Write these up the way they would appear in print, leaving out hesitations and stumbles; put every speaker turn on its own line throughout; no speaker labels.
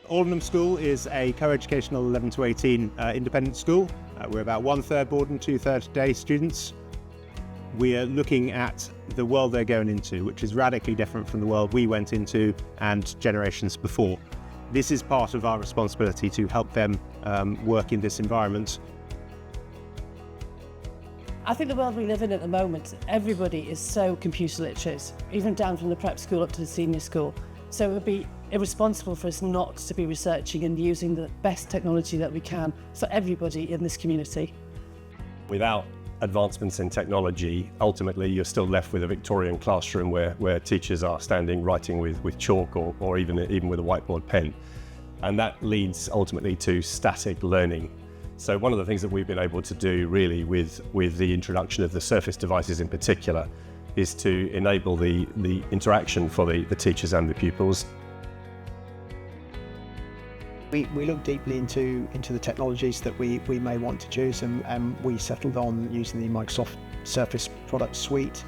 Aldenham School is a co-educational 11 to 18 independent school. We're about 1/3 board and 2/3 day students. We are looking at the world they're going into, which is radically different from the world we went into and generations before. This is part of our responsibility to help them work in this environment.
I think the world we live in at the moment, everybody is so computer literate, even down from the prep school up to the senior school. So it would be irresponsible for us not to be researching and using the best technology that we can for everybody in this community.
Without advancements in technology, ultimately you're still left with a Victorian classroom where teachers are standing writing with chalk or even with a whiteboard pen. And that leads ultimately to static learning. So one of the things that we've been able to do really with the introduction of the Surface devices in particular is to enable the interaction for the teachers and the pupils.
We looked deeply into the technologies that we may want to choose, and we settled on using the Microsoft Surface product suite.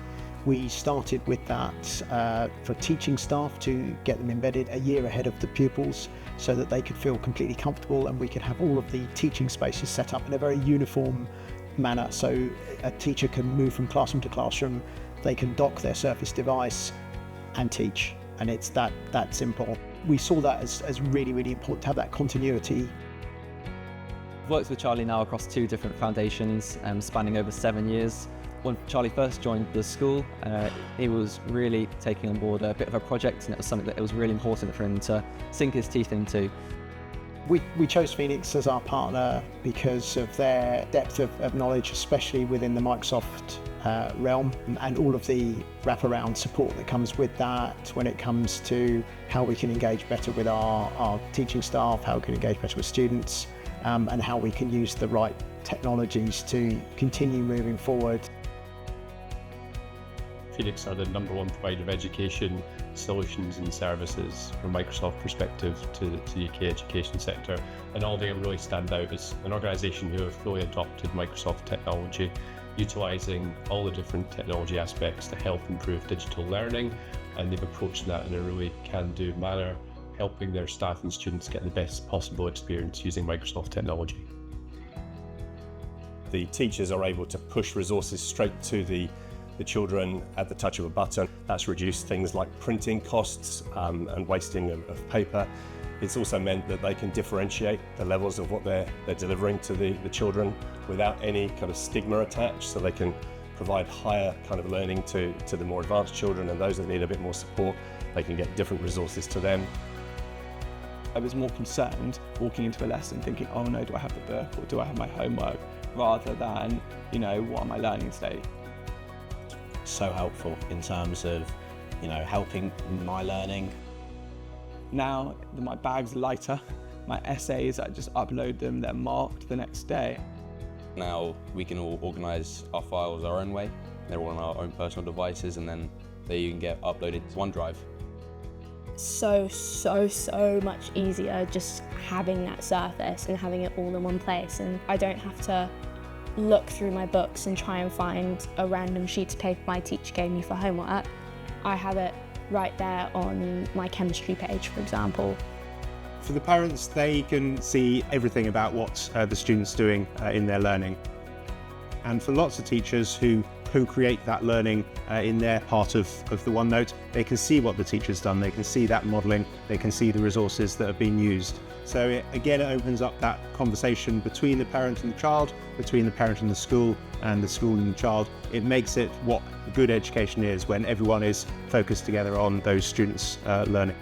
We started with that for teaching staff to get them embedded a year ahead of the pupils so that they could feel completely comfortable, and we could have all of the teaching spaces set up in a very uniform manner so a teacher can move from classroom to classroom, they can dock their Surface device and teach, and it's that simple. We saw that as really, really important to have that continuity.
I've worked with Charlie now across 2 different foundations, spanning over 7 years. When Charlie first joined the school, he was really taking on board a bit of a project, and it was something that it was really important for him to sink his teeth into.
We chose Phoenix as our partner because of their depth of knowledge, especially within the Microsoft realm, and all of the wraparound support that comes with that when it comes to how we can engage better with our teaching staff, how we can engage better with students, and how we can use the right technologies to continue moving forward.
Phoenix are the #1 provider of education solutions and services from a Microsoft perspective to the UK education sector, and Aldenham really stand out as an organisation who have fully adopted Microsoft technology, utilising all the different technology aspects to help improve digital learning, and they've approached that in a really can-do manner, helping their staff and students get the best possible experience using Microsoft technology.
The teachers are able to push resources straight to the children at the touch of a button. That's reduced things like printing costs and wasting of paper. It's also meant that they can differentiate the levels of what they're delivering to the children without any kind of stigma attached, so they can provide higher kind of learning to the more advanced children, and those that need a bit more support, they can get different resources to them.
I was more concerned walking into a lesson thinking, oh no, do I have the book or do I have my homework, rather than, what am I learning today?
So helpful in terms of, helping my learning.
Now my bag's lighter, my essays, I just upload them, they're marked the next day.
Now we can all organise our files our own way. They're all on our own personal devices, and then they can get uploaded to OneDrive.
So much easier just having that Surface and having it all in one place, and I don't have to look through my books and try and find a random sheet of paper my teacher gave me for homework. I have it right there on my chemistry page, for example.
For the parents, they can see everything about what the student's doing in their learning. And for lots of teachers who co-create that learning in their part of the OneNote, they can see what the teacher's done, they can see that modelling, they can see the resources that have been used. So it opens up that conversation between the parent and the child, between the parent and the school and the child. It makes it what good education is, when everyone is focused together on those students' learning.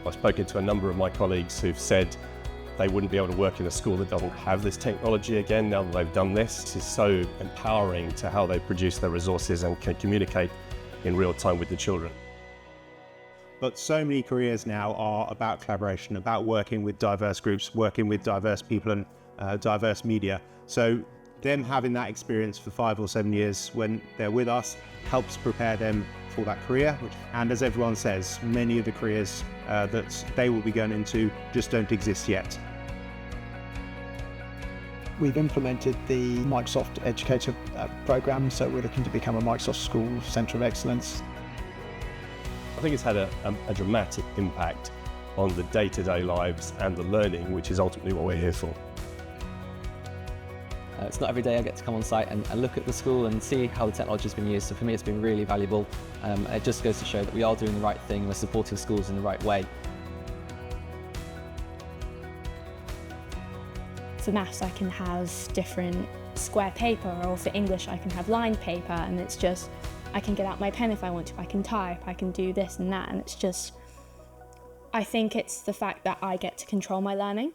I've spoken to a number of my colleagues who've said they wouldn't be able to work in a school that doesn't have this technology again now that they've done this. This is so empowering to how they produce their resources and can communicate in real time with the children.
But so many careers now are about collaboration, about working with diverse groups, working with diverse people and diverse media. So them having that experience for 5 or 7 years when they're with us helps prepare them for that career. And as everyone says, many of the careers that they will be going into just don't exist yet.
We've implemented the Microsoft Educator program, so we're looking to become a Microsoft School Centre of Excellence.
I think it's had a dramatic impact on the day-to-day lives and the learning, which is ultimately what we're here for.
It's not every day I get to come on site and look at the school and see how the technology has been used. So for me, it's been really valuable. It just goes to show that we are doing the right thing, we're supporting schools in the right way.
For maths, I can have different square paper, or for English, I can have lined paper, and it's just, I can get out my pen if I want to, I can type, I can do this and that, and it's just, I think it's the fact that I get to control my learning.